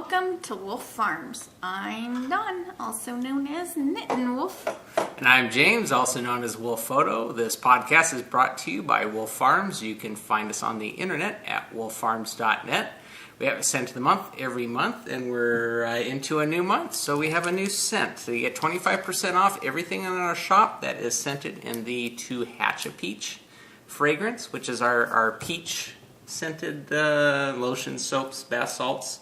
welcome to Wolf Farms. I'm Dawn, also known as Knittin' Wolf. And I'm James, also known as Wolf Photo. This podcast is brought to you by Wolf Farms. You can find us on the internet at wolffarms.net. We have a scent of the month every month, and we're into a new month, so we have a new scent. So you get 25% off everything in our shop that is scented in the To Hatch a Peach fragrance, which is our peach scented lotions, soaps, bath salts,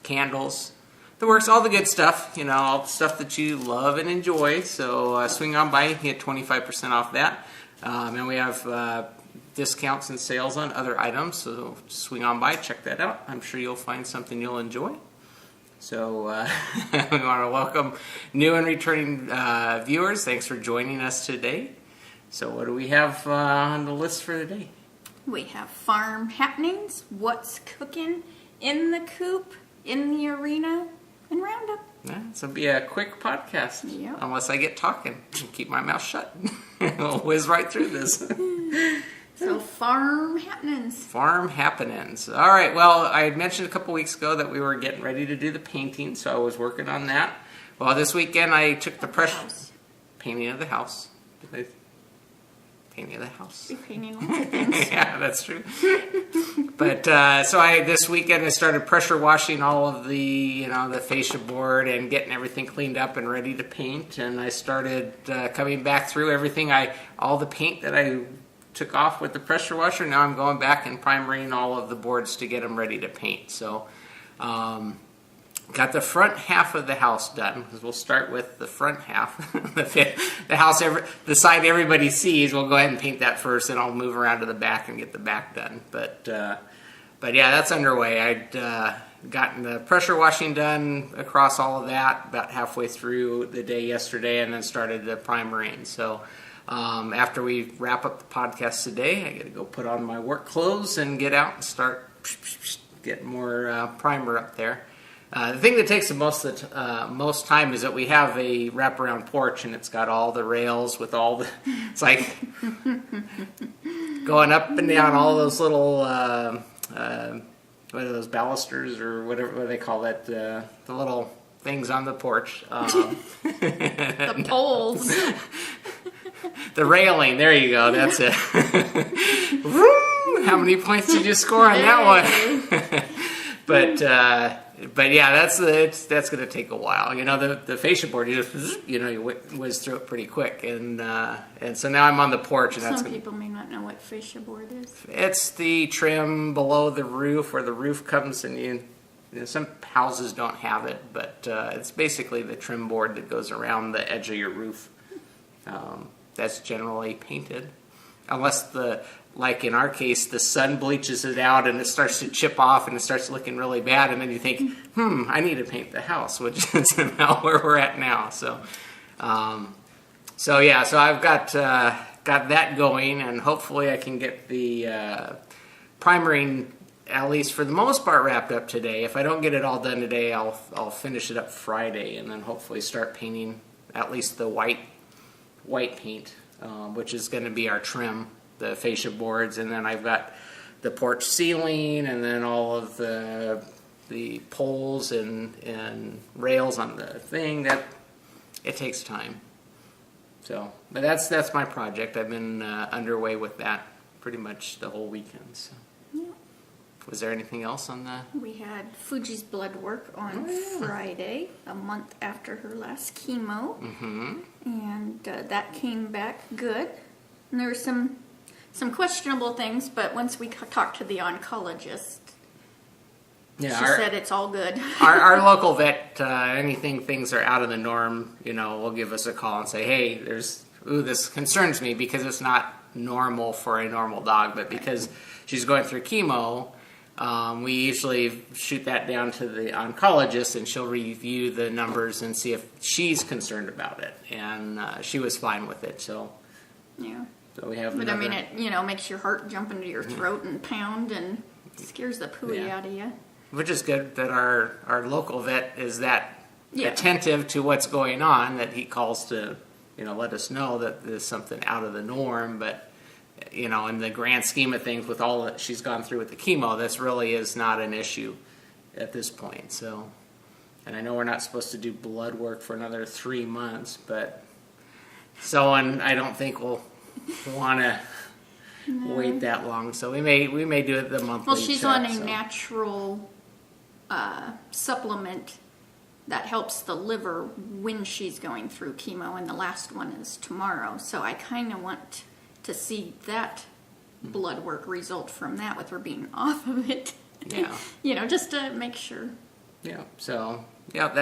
candles, the works, all the good stuff, you know, all the stuff that you love and enjoy. So swing on by, you can get 25% off that. And we have discounts and sales on other items, so swing on by, check that out. I'm sure you'll find something you'll enjoy. So we want to welcome new and returning viewers. Thanks for joining us today. So what do we have on the list for today? We have farm happenings, what's cooking, in the coop, in the arena, and roundup. Yeah, this will be a quick podcast, Yep. Unless I get talking. Keep my mouth shut. We'll whiz right through this. So farm happenings. Farm happenings. All right, well, I had mentioned a couple weeks ago that we were getting ready to do the painting, so I was working on that. Well, this weekend I took the pressure... Painting of the house. Painting of the house. You're painting lots of things. Yeah, that's true. But this weekend I started pressure washing all of the the fascia board and getting everything cleaned up and ready to paint. And I started coming back through everything. All the paint that I took off with the pressure washer. Now I'm going back and primering all of the boards to get them ready to paint. So. Got the front half of the house done, because we'll start with the front half. the house, the side everybody sees, we'll go ahead and paint that first, and I'll move around to the back and get the back done. But yeah, that's underway. I'd gotten the pressure washing done across all of that about halfway through the day yesterday, and then started the primering. So after we wrap up the podcast today, I got to go put on my work clothes and get out and start getting more primer up there. The thing that takes the most time is that we have a wraparound porch, and it's got all the rails with all the... It's like going up and down all those little... what are those, balusters or whatever they call that? The little things on the porch. The poles. The railing. There you go. That's it. Woo! How many points did you score on that one? But yeah, that's going to take a while. You know, the fascia board, you whiz through it pretty quick, and so now I'm on the porch. And Some people may not know what fascia board is. It's the trim below the roof, where the roof comes, and some houses don't have it, but it's basically the trim board that goes around the edge of your roof. That's generally painted, unless like in our case, the sun bleaches it out and it starts to chip off and it starts looking really bad, and then you think, I need to paint the house, which is about where we're at now. So I've got that going, and hopefully I can get the primering, at least for the most part, wrapped up today. If I don't get it all done today, I'll finish it up Friday, and then hopefully start painting at least the white paint, which is going to be our trim, the fascia boards, and then I've got the porch ceiling, and then all of the poles and rails on the thing. That it takes time. So, but that's my project. I've been underway with that pretty much the whole weekend. So. Yeah. Was there anything else on the? We had Fugees blood work on Friday, a month after her last chemo, and that came back good. And there were some questionable things, but once we talked to the oncologist, she said it's all good. our local vet, things are out of the norm, will give us a call and say, hey, this concerns me, because it's not normal for a normal dog, but because she's going through chemo, we usually shoot that down to the oncologist, and she'll review the numbers and see if she's concerned about it, and she was fine with it, so... Yeah. So we have but another... I mean, it makes your heart jump into your throat and pound, and scares the pooey out of you. Which is good that our local vet is that attentive to what's going on, that he calls to, let us know that there's something out of the norm. But, in the grand scheme of things, with all that she's gone through with the chemo, this really is not an issue. at this point. So, and I know we're not supposed to do blood work for another 3 months, but someone I don't think will want to wait that long. So we may do it the monthly. Well, she's on a natural supplement that helps the liver when she's going through chemo, and the last one is tomorrow. So I kind of want to see that blood work result from that with her being off of it. Yeah. Just to make sure. Yeah. So it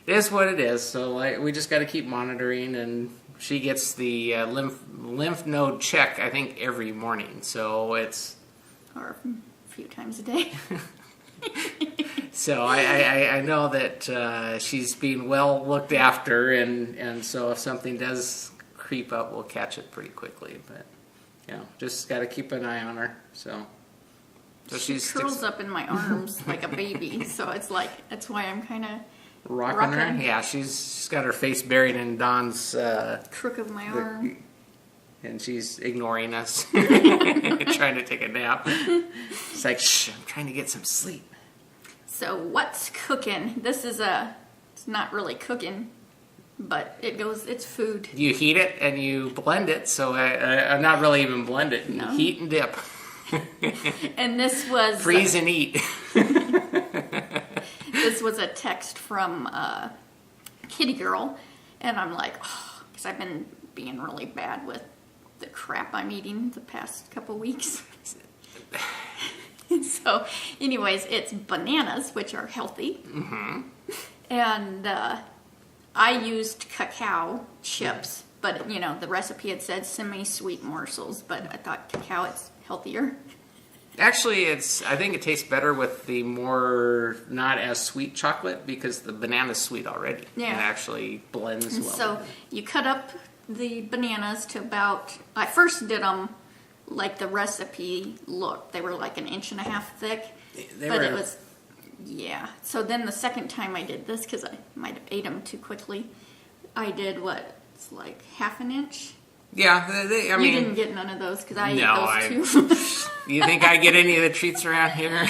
is what it is. So we just got to keep monitoring, and she gets the lymph node check, I think, every morning. So it's Or a few times a day. So I know that she's being well looked after, and so if something does creep up, we'll catch it pretty quickly. But just got to keep an eye on her. So she curls up in my arms like a baby. So it's like that's why I'm kind of rocking her. Yeah, she's got her face buried in Dawn's crook of my arm. And she's ignoring us, trying to take a nap. It's like, shh, I'm trying to get some sleep. So what's cooking? It's not really cooking, but it's food. You heat it and you blend it, so I'm not really even blend it. No. Heat and dip. And this was... Freeze and eat. This was a text from Kitty Girl, and I'm like, because I've been being really bad with the crap I'm eating the past couple weeks. So, anyways, it's bananas, which are healthy. Mm-hmm. And I used cacao chips, but, the recipe had said semi-sweet morsels, but I thought cacao is healthier. Actually, I think it tastes better with the more not as sweet chocolate because the banana's sweet already. Yeah. It actually blends well. So you cut up the bananas to I first did them like the recipe looked. They were like 1.5 inches thick. It was, So then the second time I did this, because I might have ate them too quickly, I did it's like 1/2 inch. Yeah, I mean... You didn't get none of those, because I ate those too. You think I get any of the treats around here?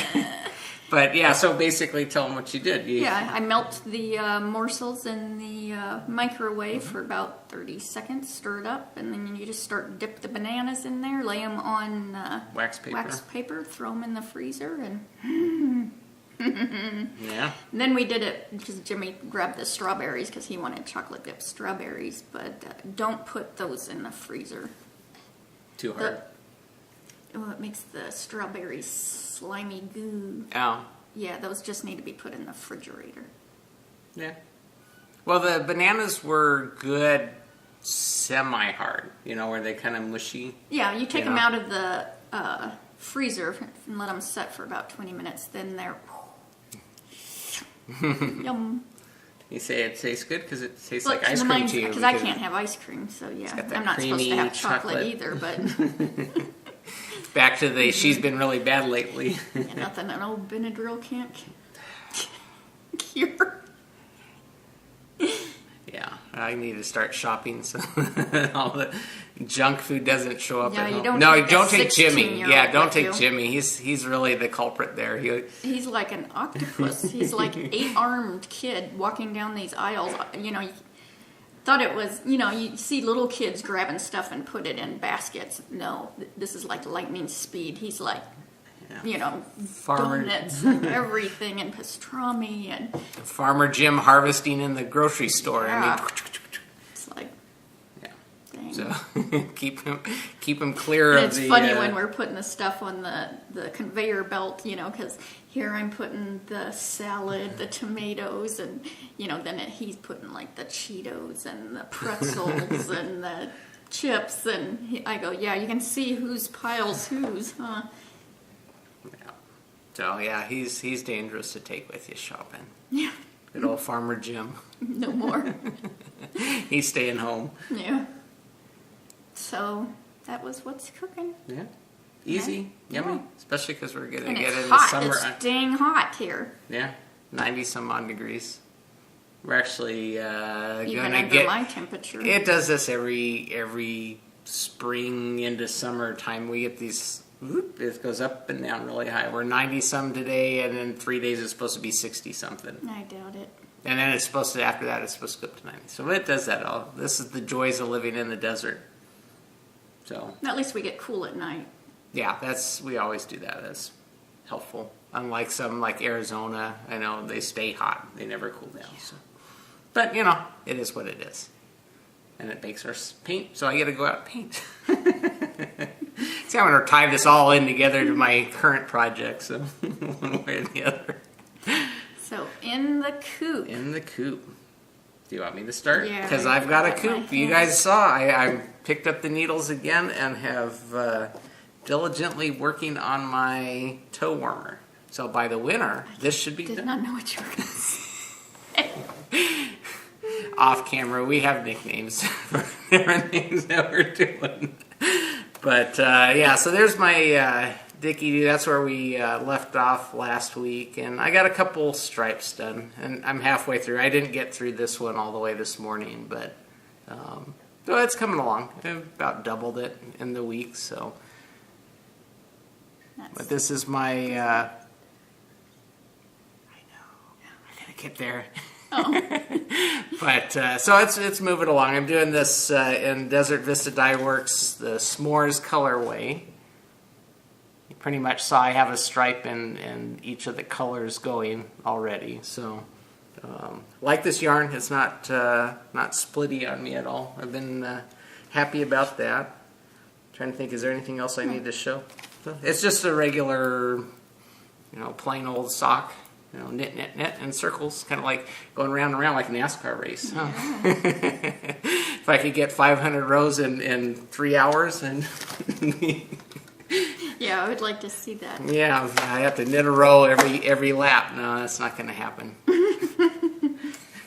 But yeah, so basically tell them what you did. I melt the morsels in the microwave for about 30 seconds, stir it up, and then you just dip the bananas in there, lay them on wax paper, throw them in the freezer, and yeah. And then we did it because Jimmy grabbed the strawberries because he wanted chocolate dipped strawberries, but don't put those in the freezer. Too hard. It makes the strawberries slimy goo. Oh. Yeah, those just need to be put in the refrigerator. Yeah. Well, the bananas were good semi-hard, where they kind of mushy. Yeah, you take them out of the freezer and let them set for about 20 minutes. Then they're yum. You say it tastes good because it tastes like ice cream to you. Because I can't have ice cream, so yeah. I'm not supposed to have chocolate either, but... Back to she's been really bad lately. Yeah, nothing an old Benadryl can't cure. Yeah, I need to start shopping so all the junk food doesn't show up at home. Don't take Jimmy. Yeah, don't take Jimmy. He's really the culprit there. He's like an octopus. He's like 8-armed kid walking down these aisles. You thought it was, you see little kids grabbing stuff and put it in baskets. No, this is like lightning speed. He's like, donuts and everything and pastrami and... Farmer Jim harvesting in the grocery store. Yeah. It's like... Yeah. Dang. So keep him clear and of the... It's funny when we're putting the stuff on the conveyor belt, because here I'm putting the salad, the tomatoes, and, then he's putting like the Cheetos and the pretzels and the chips, and I go, yeah, you can see whose pile's whose, huh? Yeah. So yeah, he's dangerous to take with you shopping. Yeah. Good old Farmer Jim. No more. He's staying home. Yeah. So that was what's cooking. Yeah. Easy, yummy, yeah. Especially because we're going to And get it's into hot. summer. It's dang hot here. Yeah, 90 some odd degrees. We're actually going to get my temperature. It does this every spring into summer time. We get these whoop, it goes up and down really high. We're 90 some today, and in 3 days it's supposed to be 60 something. I doubt it. And then it's supposed to, after that, it's supposed to go up to 90. So it does that all. This is the joys of living in the desert. So At least we get cool at night. yeah, we always do that. That's helpful. Unlike some like Arizona, I know they stay hot. They never cool down. So. But, it is what it is. And it makes our paint, so I get to go out and paint. See, I'm going to tie this all in together to my current project, so one way or the other. So, in the coop. In the coop. Do you want me to start? Yeah. Because I've got a coop. You guys saw, I picked up the needles again and have diligently working on my toe warmer. So by the winter, this should be Did done. not know what you were going to say. Off camera, we have nicknames for different things that we're doing. But yeah, so there's my Dickie. That's where we left off last week, and I got a couple stripes done, and I'm halfway through. I didn't get through this one all the way this morning, but so it's coming along. I've about doubled it in the week, so. But this is my. I know. I gotta get there. Oh. But so it's moving along. I'm doing this in Desert Vista Dye Works, the S'mores colorway. You pretty much saw I have a stripe in each of the colors going already. So like this yarn, it's not splitty on me at all. I've been happy about that. Trying to think, is there anything else I need to show? It's just a regular, plain old sock. Knit in circles, kind of like going round and round like a NASCAR race. Huh? If I could get 500 rows in 3 hours, and Yeah, I would like to see that. yeah, I have to knit a row every lap. No, that's not going to happen.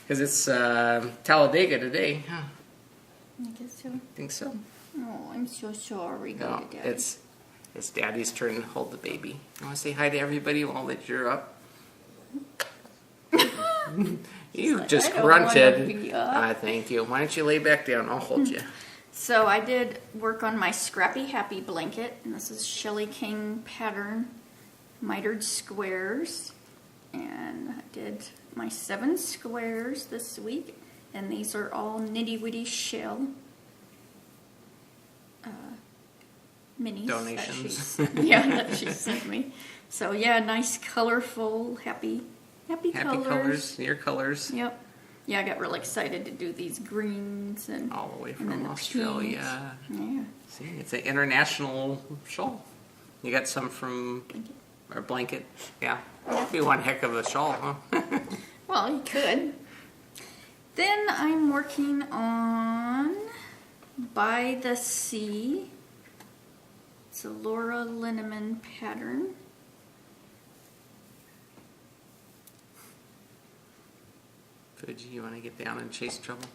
Because it's Talladega today. Huh? I guess so. Think so. Oh, I'm so sorry. Go No, to Daddy. it's Daddy's turn to hold the baby. You want to say hi to everybody while that you're up? You just I don't grunted. wanna be up. Thank you. Why don't you lay back down? I'll hold you. So I did work on my Scrappy Happy blanket, and this is Shelley King pattern mitered squares, and I did my 7 squares this week, and these are all Nitty Witty Shell minis Donations. that she sent me. So yeah, nice colorful happy Happy colors. Your colors. Yep. Yeah, I got real excited to do these greens and All the way and then from the Australia. pinks. Yeah. See, it's an international shawl. You got some from or blanket. Yeah. That'd be one heck of a shawl, huh? Well, you could. Then I'm working on By the Sea. It's a Laura Linneman pattern. Fuji, you want to get down and chase trouble?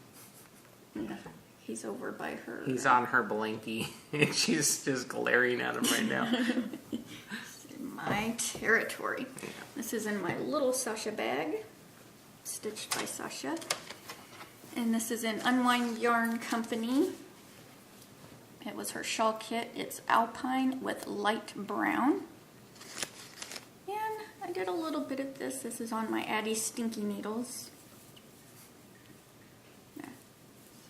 Yeah, he's over by her. He's on her blankie, and she's just glaring at him right now. My territory. Yeah. This is in my little Sasha bag, stitched by Sasha. And this is in Unwind Yarn Company. It was her shawl kit. It's alpine with light brown. And I did a little bit of this. This is on my Addie Stinky Needles. Yeah.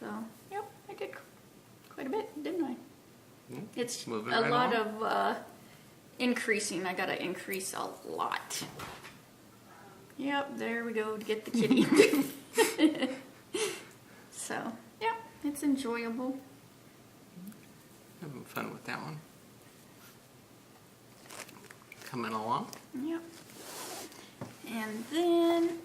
So, yep, I did quite a bit, didn't I? Yeah, It's moving a right lot along. of increasing. I gotta increase a lot. Yep, there we go to get the kitty. So, yeah, it's enjoyable. Having fun with that one. Coming along. Yep. And then,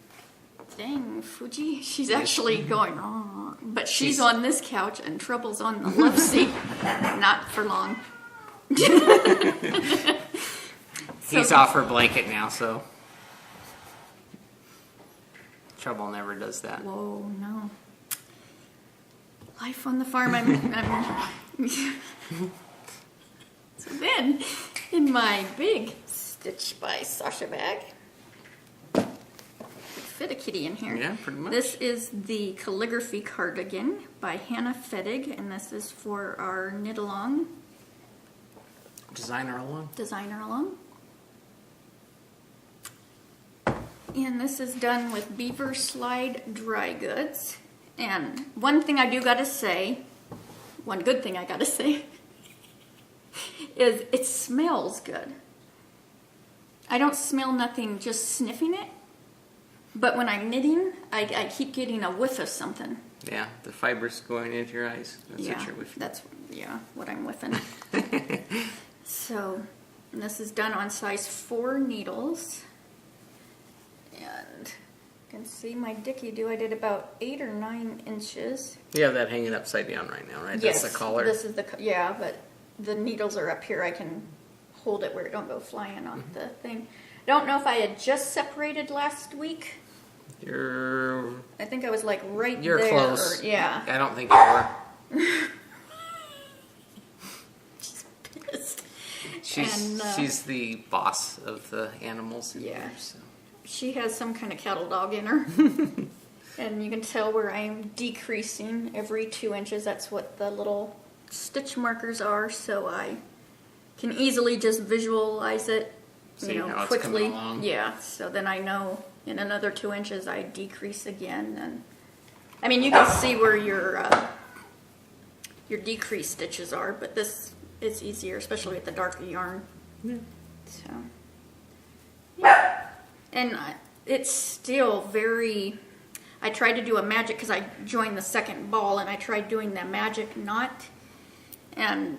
dang, Fuji, she's actually going, oh, but she's on this couch and Trouble's on the left seat. Not for long. He's off her blanket now, so Trouble never does that. Whoa, no. Life on the farm. So then, in my big Stitch by Sasha bag, could fit a kitty in here. Yeah, pretty much. This is the Calligraphy Cardigan by Hannah Fettig, and this is for our knit along. Designer along. Designer along. And this is done with Beaver Slide Dry Goods. And one thing I do gotta say, one good thing I gotta say, is it smells good. I don't smell nothing just sniffing it, but when I'm knitting, I keep getting a whiff of something. Yeah, the fibers going into your eyes. That's what you're whiffing. That's what I'm whiffing. So, and this is done on size 4 needles. And you can see my Dicky-Do, I did about 8 or 9 inches. You have that hanging upside down right now, right? Yes, That's the collar. this is but the needles are up here. I can hold it where it don't go flying off the thing. I don't know if I had just separated last week. I think I was like right you're there. Close. Yeah. I don't think you were. She's pissed. She's the boss of the animals. Yeah. Here, so. She has some kind of cattle dog in her. And you can tell where I'm decreasing every 2 inches. That's what the little stitch markers are, so I can easily just visualize it, quickly. Yeah, so then I know in another 2 inches I decrease again. And I mean, you can see where your decreased stitches are, but this is easier, especially with the darker yarn. Yeah. So, yeah. And it's still very... I tried to do a magic because I joined the second ball, and I tried doing the magic knot, and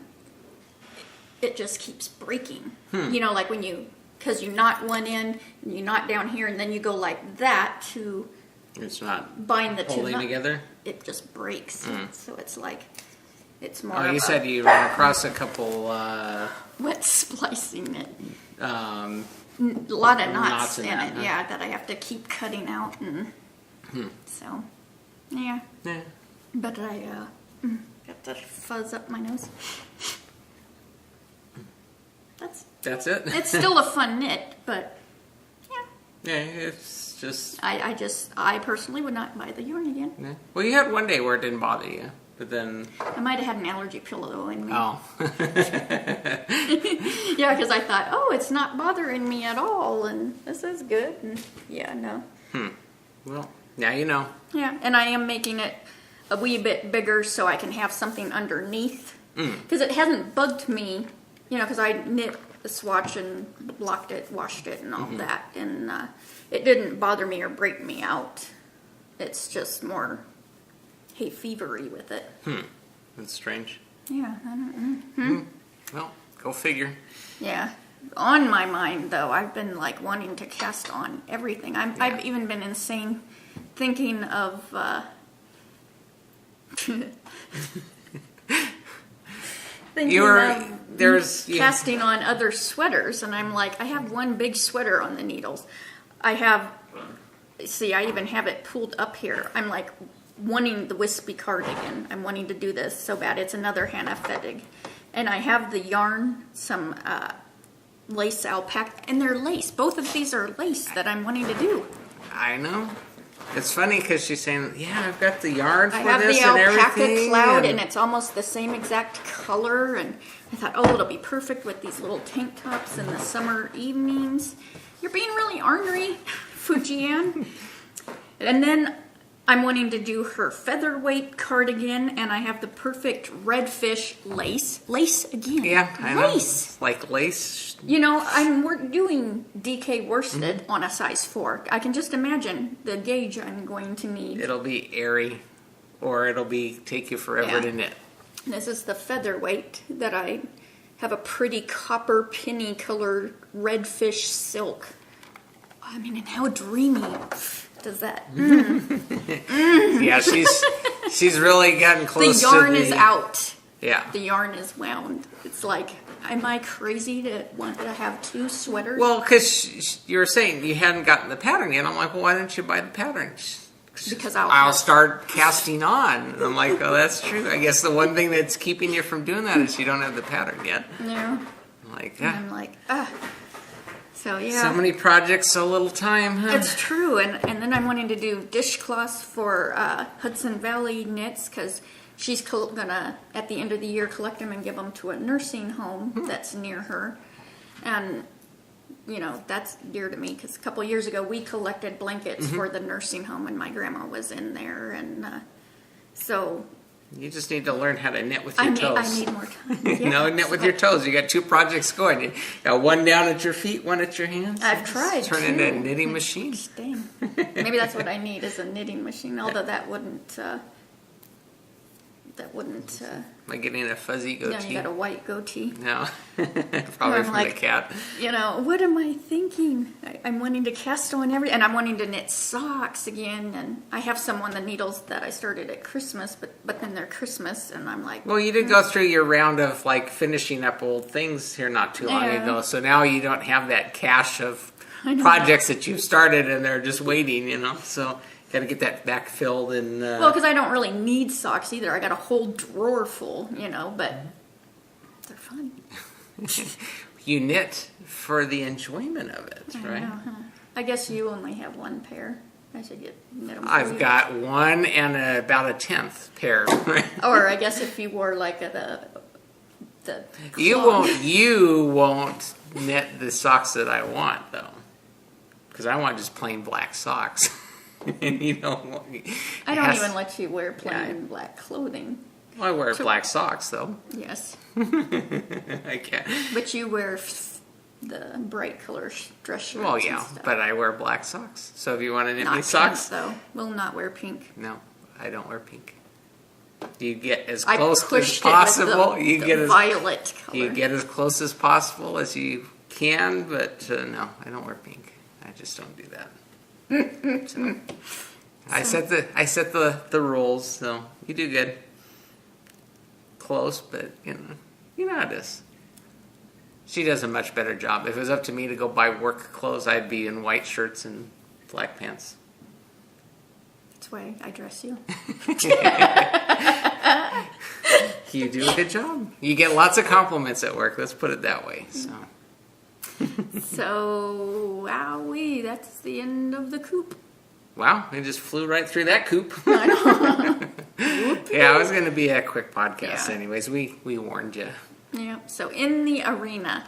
it just keeps breaking. Like when because you knot one end, and you knot down here, and then you go like that to it's not bind the two holding together. It just breaks. So it's like, it's more Oh, you said you ran across a couple... wet splicing it. A lot of knots in it, yeah, that I have to keep cutting out, and so, yeah. But I got the fuzz up my nose. That's it? It's still a fun knit, but yeah. Yeah, it's just... I personally would not buy the yarn again. Yeah. Well, you had one day where it didn't bother you, but then... I might have had an allergy pillow in me. Oh. Yeah, because I thought, it's not bothering me at all, and this is good. And yeah, no. Well, now you know. Yeah, and I am making it a wee bit bigger so I can have something underneath. Because it hasn't bugged me, because I knit the swatch and blocked it, washed it, and all that. And it didn't bother me or break me out. It's just more hay fevery with it. That's strange. Yeah, I don't know. Well, go figure. Yeah. On my mind, though, I've been like wanting to cast on everything. I've even been insane thinking of casting on other sweaters, and I'm like, I have one big sweater on the needles. I even have it pulled up here. I'm like wanting the wispy cardigan. I'm wanting to do this so bad. It's another Hannah Fettig. And I have the yarn, some lace alpaca, and they're lace. Both of these are lace that I'm wanting to do. I know. It's funny because she's saying, yeah, I've got the yarn for this and everything. I have the alpaca cloud, and it's almost the same exact color. And I thought, it'll be perfect with these little tank tops in the summer evenings. You're being really ornery, Fugees. And then I'm wanting to do her featherweight cardigan, and I have the perfect redfish lace. Lace again. Yeah, I know. Lace. Like lace. I'm doing DK worsted on a size 4. I can just imagine the gauge I'm going to need. It'll be airy, or it'll take you forever to knit. This is the featherweight that I have a pretty copper penny colored redfish silk. I mean, and how dreamy does that? Yeah, she's really gotten close. The yarn is out. Yeah. The yarn is wound. It's like, am I crazy to want to have 2 sweaters? Well, because you were saying you hadn't gotten the pattern yet. I'm like, well, why don't you buy the pattern? Because I'll start casting on. And I'm like, oh, that's true. I guess the one thing that's keeping you from doing that is you don't have the pattern yet. No. I'm like, So, yeah. So many projects, so little time, huh? It's true. And then I'm wanting to do dishcloths for Hudson Valley Knits, because she's gonna, at the end of the year, collect them and give them to a nursing home that's near her. And, that's dear to me because a couple years ago we collected blankets for the nursing home and my grandma was in there. And so... You just need to learn how to knit with your toes. I need more time. Knit with your toes. You got 2 projects going. You got one down at your feet, one at your hands. I've tried. Turn into a knitting machine. Dang. Maybe that's what I need is a knitting machine. Although that wouldn't. Like getting a fuzzy goatee. No, you got a white goatee. No, probably from the cat. What am I thinking? I'm wanting to cast on everything, and I'm wanting to knit socks again. And I have some on the needles that I started at Christmas, but then they're Christmas, and I'm like. Well, you did go through your round of like finishing up old things here not too long ago, so now you don't have that cache of projects that you've started, and they're just waiting. So. Got to get that back filled and... Well, because I don't really need socks either. I got a whole drawer full, but they're fun. You knit for the enjoyment of it, right? I know, huh? I guess you only have 1 pair. I should knit them for I've got 1 and about a 10th pair. Or I guess if you wore like the You won't knit the socks that I want, though. Because I want just plain black socks. And I don't even let you wear plain black clothing. Well, I wear black socks, though. Yes. I can't. But you wear the bright color dress shirts. Well, yeah, but I wear black socks. So if you want to knit me Not socks... pink, though. We'll not wear pink. No, I don't wear pink. You get as close as possible. Violet color. You get as close as possible as you can, but no, I don't wear pink. I just don't do that. So, I set the rules, so you do good. Close, but you know how it is. She does a much better job. If it was up to me to go buy work clothes, I'd be in white shirts and black pants. That's why I dress you. You do a good job. You get lots of compliments at work. Let's put it that way. So, wowee, that's the end of the Coop. Wow, we just flew right through that Coop. I know. Yeah, it was going to be a quick podcast anyways. We warned you. Yeah, so in the arena,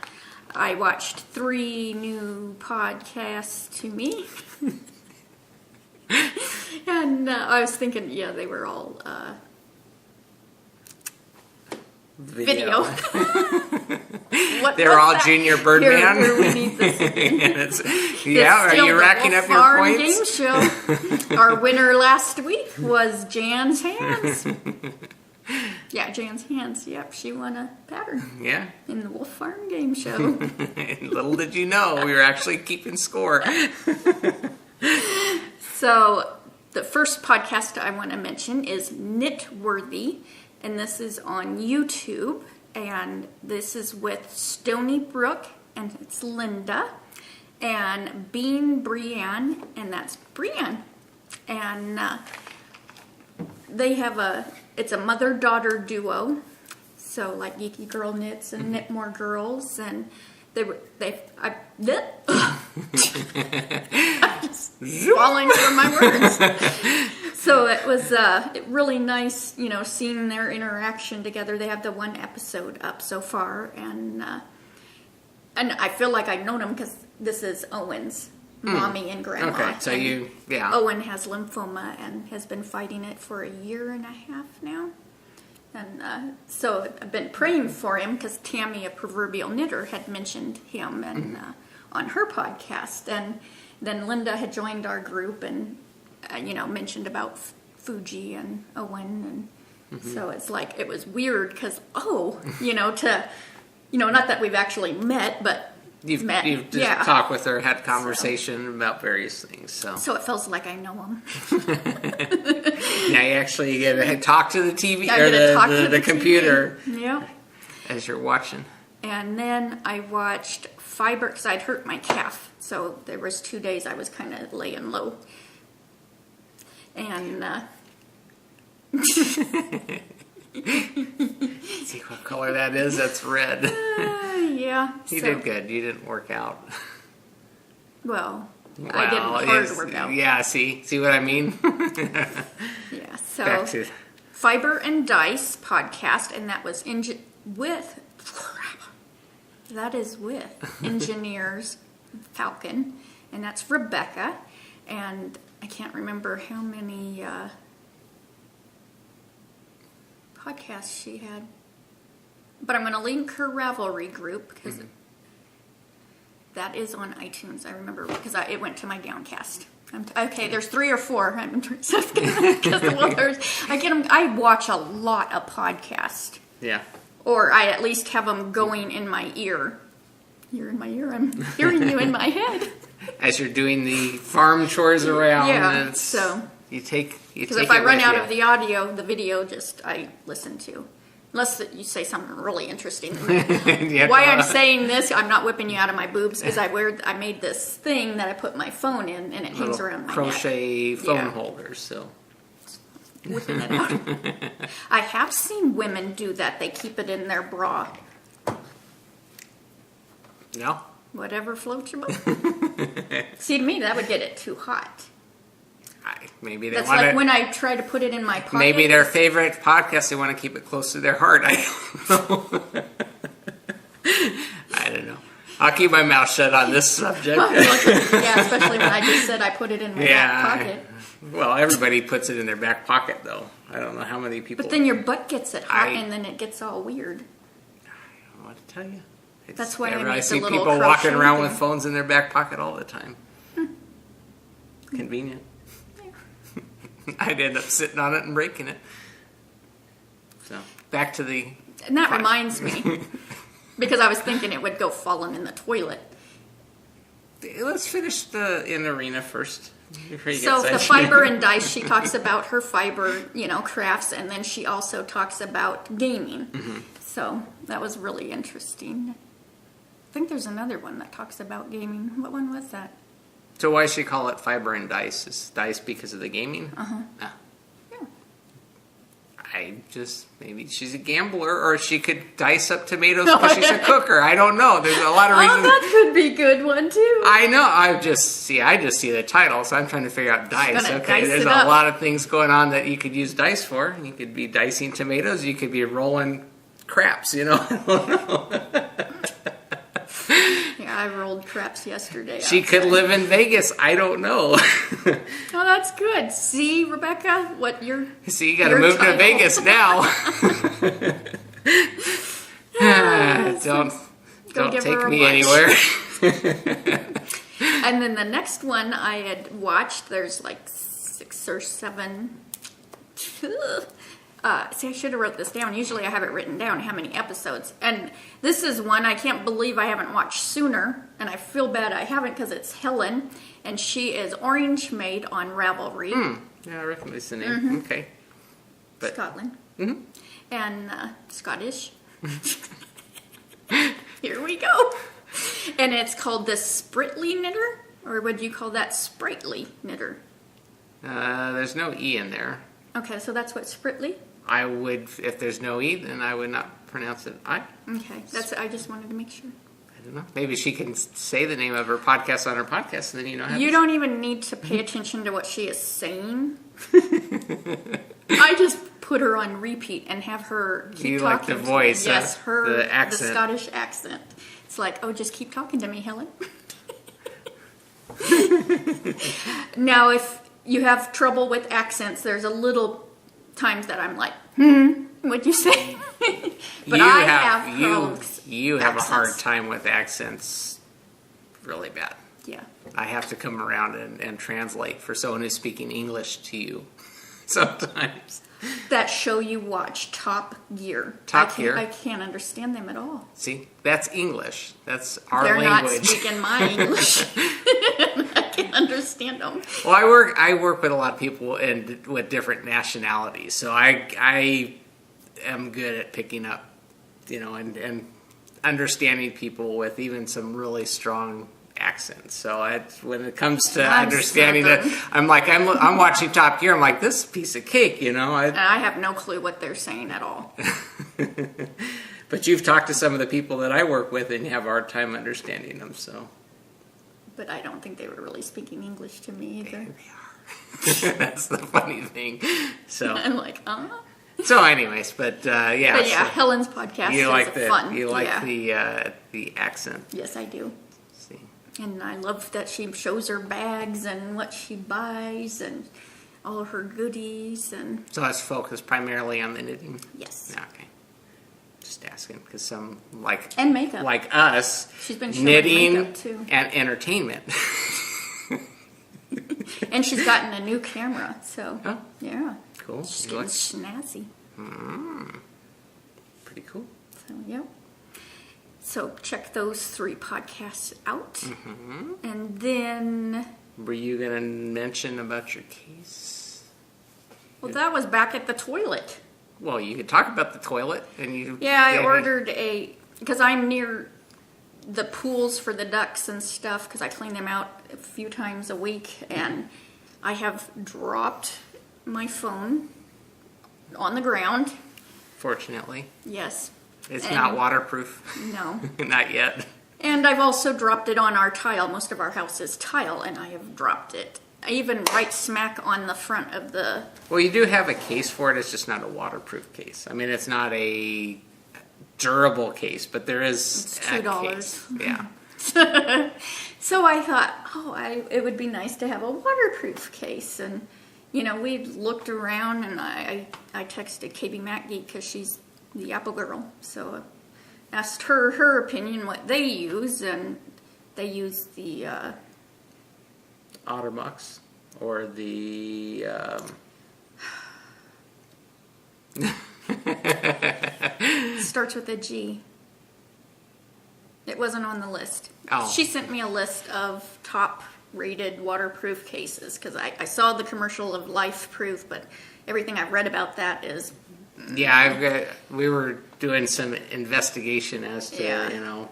I watched 3 new podcasts to me. And I was thinking, they were all video. They're all Junior Birdman. Here we need this. Are you racking up your points? Game show. Our winner last week was Jan's Hands. Yeah, Jan's Hands. Yep, she won a pattern. Yeah. In the Wolf Farm Game Show. Little did you know, we were actually keeping score. So, the first podcast I want to mention is Knitworthy, and this is on YouTube, and this is with Stony Brook, and it's Linda, and Bean Brienne, and that's Brienne, and they have it's a mother-daughter duo, so like Geeky Girl Knits and Knit More Girls, and I'm just falling from my words. So it was really nice, seeing their interaction together. They have the 1 episode up so far, and I feel like I've known them because this is Owen's mommy and grandma. Okay, so Owen has lymphoma and has been fighting it for 1.5 years now. And so I've been praying for him because Tammy, a proverbial knitter, had mentioned him and on her podcast. And then Linda had joined our group and, mentioned about Fugees and Owen. And so it's like, it was weird because, not that we've actually met, but You've just talked with her, had conversation about various things. So it feels like I know him. Now you actually get to talk to the TV or the computer. Yeah. As you're watching. And then I watched Fiber because I'd hurt my calf. So there was 2 days I was kind of laying low. And see what color that is? That's red. Yeah. You did good. You didn't work out. Well, I didn't hard work out. Yeah, see what I mean? Yeah, so back to Fiber and Dice podcast, and that was with Engineers Falcon, and that's Rebecca, and I can't remember how many podcasts she had, but I'm going to link her Ravelry group because that is on iTunes. I remember because it went to my Downcast. Okay, there's 3 or 4. I watch a lot of podcasts. Yeah. Or I at least have them going in my ear. You're in my ear. I'm hearing you in my head. As you're doing the farm chores around. Yeah. So you take. Because if I run out of the audio, the video I listen to. Unless you say something really interesting. Why I'm saying this, I'm not whipping you out of my boobs, because I made this thing that I put my phone in, and it hangs around my crochet neck. phone holder, so. Whipping it out. I have seen women do that. They keep it in their bra. No. Whatever floats your boat. See, to me, that would get it too hot. Maybe they That's want like when I try to put it in my pocket. Maybe their favorite podcast, they want to keep it close to their heart. I don't know. I don't know. I'll keep my mouth shut on this subject. Yeah, especially when I just said I put it in my back pocket. Well, everybody puts it in their back pocket, though. I don't know how many people. But then your butt gets it hot, and then it gets all weird. I don't know what to tell you. That's why I see people walking around with phones in their back pocket all the time. Convenient. I'd end up sitting on it and breaking it. So, back to the... And that reminds me, because I was thinking it would go falling in the toilet. Let's finish in arena first. So the Fiber and Dice, she talks about her fiber, crafts, and then she also talks about gaming. Mm-hmm. So that was really interesting. I think there's another one that talks about gaming. What one was that? So why should she call it Fiber and Dice? Is Dice because of the gaming? Uh-huh. Ah. Yeah. Maybe she's a gambler, or she could dice up tomatoes because she's a cooker. I don't know. There's a lot of reasons. Oh, that could be a good one, too. I know. I just see the title, so I'm trying to figure out dice. Okay, there's a lot of things going on that you could use dice for. You could be dicing tomatoes. You could be rolling craps, I don't know. Yeah, I rolled craps yesterday. She could live in Vegas. I don't know. Oh, that's good. See, Rebecca, what you're... See, you got to move to Vegas now. Don't take me anywhere. And then the next one I had watched, there's like 6 or 7... see, I should have wrote this down. Usually I have it written down, how many episodes. And this is one I can't believe I haven't watched sooner. And I feel bad I haven't, because it's Helen. And she is Orange Maid on Ravelry. Yeah, I recognize the name. Mm-hmm. Okay. Scotland. Mm-hmm. And Scottish. Here we go. And it's called the Spritly Knitter? Or would you call that Sprightly Knitter? There's no E in there. Okay, so that's what Spritly? I would, if there's no E, then I would not pronounce it I. Okay, I just wanted to make sure. I don't know. Maybe she can say the name of her podcast on her podcast, and then how you don't even need to pay attention to what she is saying. I just put her on repeat and have her keep talking. Like the voice, yes, the accent. The Scottish accent. It's like, oh, just keep talking to me, Helen. Now, if you have trouble with accents, there's a little times that I'm like, what'd you say? But you have a hard time with accents really bad. Yeah. I have to come around and translate for someone who's speaking English to you sometimes. That show you watch, Top Gear. Top Gear? I can't understand them at all. See, that's English. That's our language. They're not speaking my English. I can't understand them. Well, I work with a lot of people with different nationalities, so I am good at picking up, and understanding people with even some really strong accents. So when it comes to understanding that, I'm watching Top Gear. I'm like, this piece of cake, I have no clue what they're saying at all. But you've talked to some of the people that I work with, and you have a hard time understanding them. So. But I don't think they were really speaking English to me either. They are. That's the funny thing. So I'm like, So, anyways, but yeah. But yeah, so Helen's podcast you is like fun. You like yeah. the accent. Yes, I do. See. And I love that she shows her bags and what she buys and all her goodies and. So that's focused primarily on the knitting. Yes. Okay. Just asking because some like And makeup. like us, She's been showing knitting makeup too. and entertainment. And she's gotten a new camera, so Oh. yeah. Cool. She's You getting like- snazzy. Pretty cool. So yeah. So check those 3 podcasts out. Mm-hmm. And then Were you gonna mention about your case? well that was back at the toilet. Well, you could talk about the toilet, and you. Yeah, I ordered because I'm near the pools for the ducks and stuff because I clean them out a few times a week, and I have dropped my phone on the ground. Fortunately, Yes. it's And- not waterproof. No. Not yet. And I've also dropped it on our tile. Most of our house is tile, and I have dropped it. Even right smack on the front of the. Well, you do have a case for it. It's just not a waterproof case. I mean, it's not a durable case, but there is It's a $2. case. Yeah. So I thought, it would be nice to have a waterproof case. And, we looked around, and I texted KB MacGee because she's the Apple girl. So I asked her opinion, what they use, and they use the. OtterBox or the. Starts with a G. It wasn't on the list. Oh. She sent me a list of top rated waterproof cases because I saw the commercial of Life Proof, but everything I've read about that is. Yeah, we were doing some investigation as to,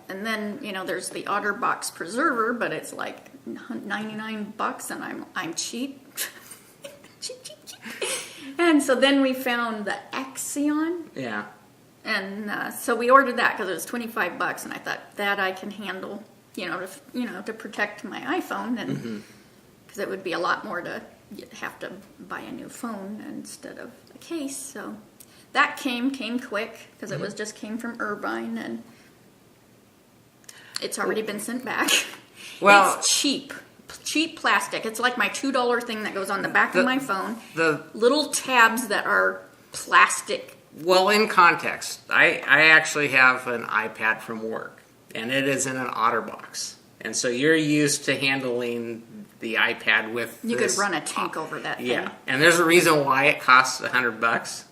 And then, there's the OtterBox Preserver, but it's like $99 and I'm cheap. cheap. And so then we found the Axion. Yeah. And so we ordered that because it was $25, and I thought that I can handle, to protect my iPhone, and because it would be a lot more to have to buy a new phone instead of a case. So that came quick because it was just came from Irvine, and it's already been sent back. Well, it's cheap plastic. It's like my $2 thing that goes on the back of my phone. The little tabs that are plastic. Well, in context, I actually have an iPad from work, and it is in an OtterBox. And so you're used to handling the iPad with You this, could run a tank over that thing. Yeah, and there's a reason why it costs $100,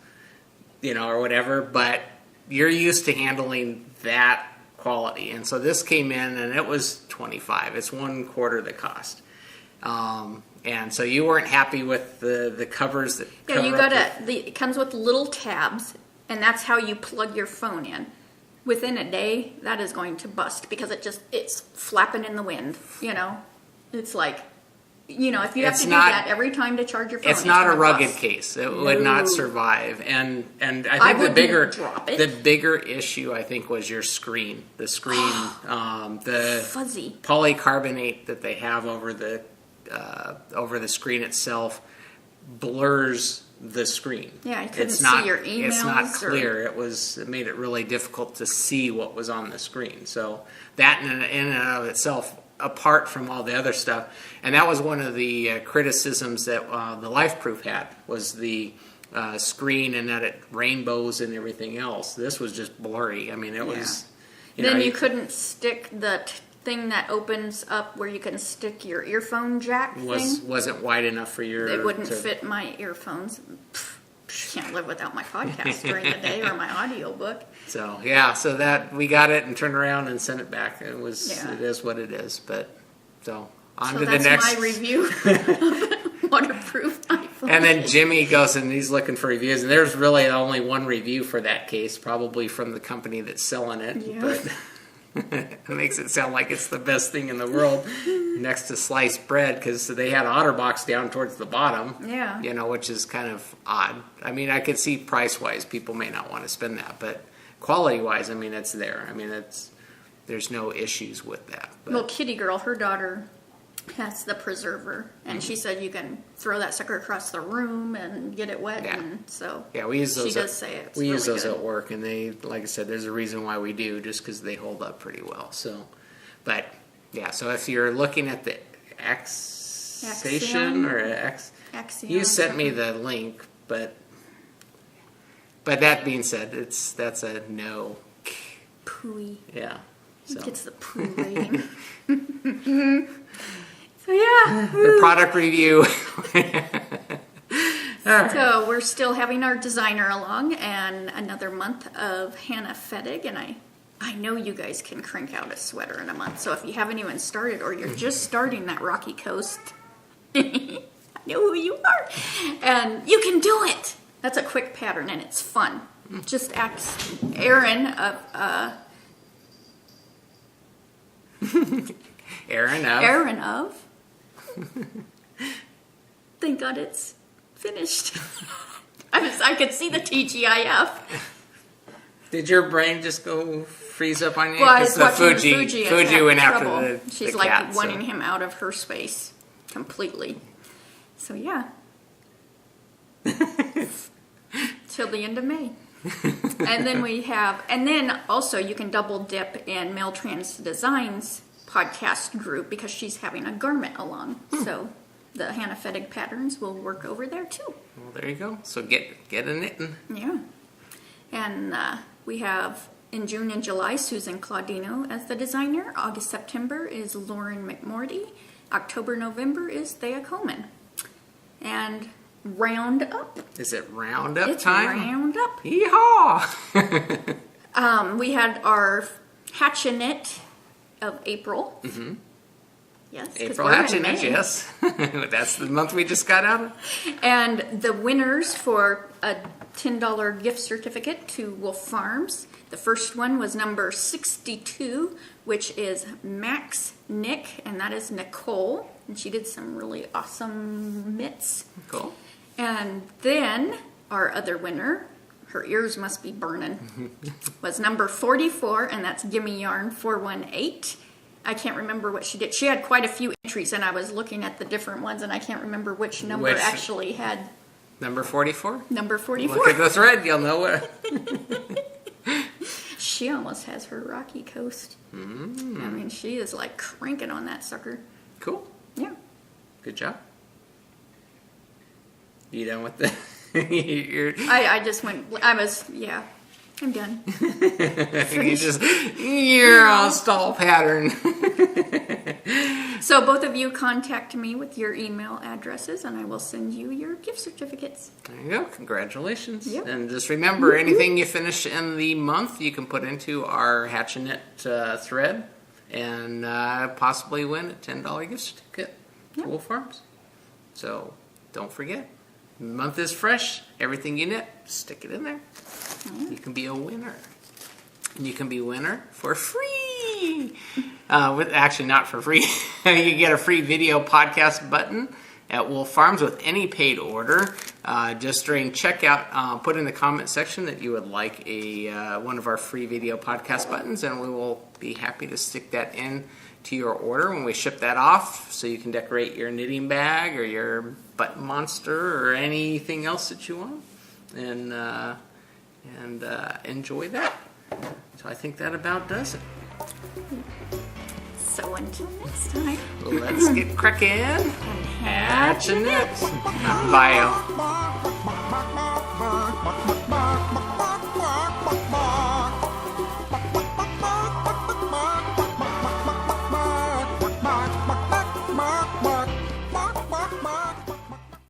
or whatever, but you're used to handling that quality. And so this came in, and it was $25. It's 1/4 the cost. And so you weren't happy with the covers that. Yeah, you cover gotta. up It comes with little tabs, and that's how you plug your phone in. Within a day, that is going to bust because it's flapping in the wind. It's like, if you have It's to do not- that every time to charge your phone, It's not a gonna rugged bust. case. It would No. not survive. And I I think wouldn't drop it. the bigger issue I think was your screen. The screen, the Fuzzy. polycarbonate that they have over the screen itself blurs the screen. Yeah, you couldn't It's not, see your It's not emails or- clear. It made it really difficult to see what was on the screen. So that in and of itself, apart from all the other stuff, and that was one of the criticisms that the LifeProof had, was the screen and that it rainbows and everything else. This was just blurry. I mean, it was. Then you couldn't stick the thing that opens up where you can stick your earphone jack thing. Wasn't wide enough for your. It wouldn't fit my earphones. Can't live without my podcast during the day or my audiobook. So so that we got it and turned around and sent it back. It was. Yeah. It is what it is. But on So to the that's next. my review of waterproof iPhone. And then Jimmy goes and he's looking for reviews, and there's really only one review for that case, probably from the company that's selling it. Yeah. But it makes it sound like it's the best thing in the world next to sliced bread, because they had OtterBox down towards the bottom. Yeah. Which is kind of odd. I mean, I could see price-wise people may not want to spend that, but quality-wise, I mean, it's there. I mean, there's no issues with that. But. Well, Kitty Girl, her daughter That's the preserver. And she said you can throw that sucker across the room and get it wet. Yeah. And so Yeah, we use those. she does say it's we use really those good. at work, and they, like I said, there's a reason why we do, just because they hold up pretty well. So, but yeah, so if you're looking at the Axation or Axion you sent me something. the link, but that being said, that's a no. Pooey. Yeah. So Gets the poo rating. So yeah. the product review. So we're still having our designer along, and another month of Hannah Fettig, and I know you guys can crank out a sweater in a month. So if you haven't even started, or you're just starting that Rocky Coast, I know who you are, and you can do it. That's a quick pattern, and it's fun. Just ask Aaron of Aaron of. Thank God it's finished. I could see the TGIF. Did your brain just go freeze up on you? Well, I was 'Cause watching Fuji went trouble. after She's the like cat, wanting so. him out of her space completely. So yeah. Till the end of May. And then also you can double dip in Mel Trans Designs podcast group because she's having a garment along. So the Hannah Fettig patterns will work over there too. Well, there you go. So get a knitting. Yeah. And we have in June and July Susan Claudino as the designer. August, September is Lauren McMorty. October, November is Thea Coleman. And round up. Is it roundup It's time? round up. Yeehaw! We had our Hatch a Knit of April. Mm-hmm. Yes. 'cause April we're in Hatch a Knit, May. yes. That's the month we just got out of. And the winners for a $10 gift certificate to Wolf Farms. The first one was number 62, which is Max Nick, and that is Nicole. And she did some really awesome mitts. Cool. And then our other winner, her ears must be burning, was number 44, and that's Gimme Yarn 418. I can't remember what she did. She had quite a few entries, and I was looking at the different ones, and I can't remember which number actually had Number 44? number 44. Look at this red, you'll know what. She almost has her Rocky Coast. I mean, she is like cranking on that sucker. Cool. Yeah. Good job. You done with the... You're... I just went, I'm done. You're on stall pattern. So both of you contact me with your email addresses, and I will send you your gift certificates. There you go. Congratulations. Yep. And just remember, anything you finish in the month, you can put into our Hatch a Knit thread and possibly win a $10 gift certificate to Wolf Farms. So don't forget, the month is fresh. Everything you knit, stick it in there. You can be a winner. And you can be a winner for free. Actually, not for free. You get a free video podcast button at Wolf Farms with any paid order. Just during checkout, put in the comment section that you would like one of our free video podcast buttons, and we will be happy to stick that in to your order when we ship that off, so you can decorate your knitting bag or your button monster or anything else that you want, and enjoy that. So I think that about does it. So until next time, Let's get cracking. Hatch a Knit. Bye.